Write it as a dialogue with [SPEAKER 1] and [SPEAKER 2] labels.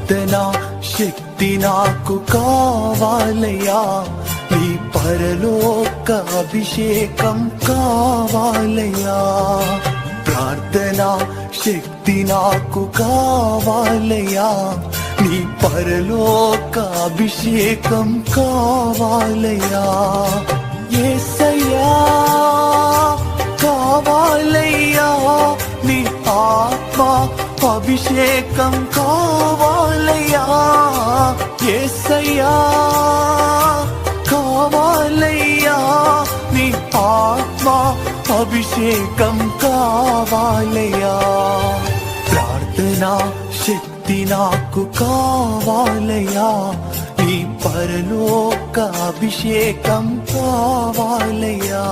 [SPEAKER 1] ప్రార్థనా శక్తి నాకు కావాలయ్యా, నీ పరలోక అభిషేకం కావాలయ్యా. ప్రార్థనా శక్తి నాకు కావాలయ్యా, నీ పరలోక అభిషేకం కావాలయ్యా. యేసయ్యా కావాలయ్యా, నీ ఆత్మ అభిషేకం కావాలయ్యా. యేసయ్యా కావాలయ్యా, నీ ఆత్మ అభిషేకం కావాలయ్యా. ప్రార్థనా శక్తి నాకు కావాలయ్యా, నీ పరలోక అభిషేకం కావాలయ్యా.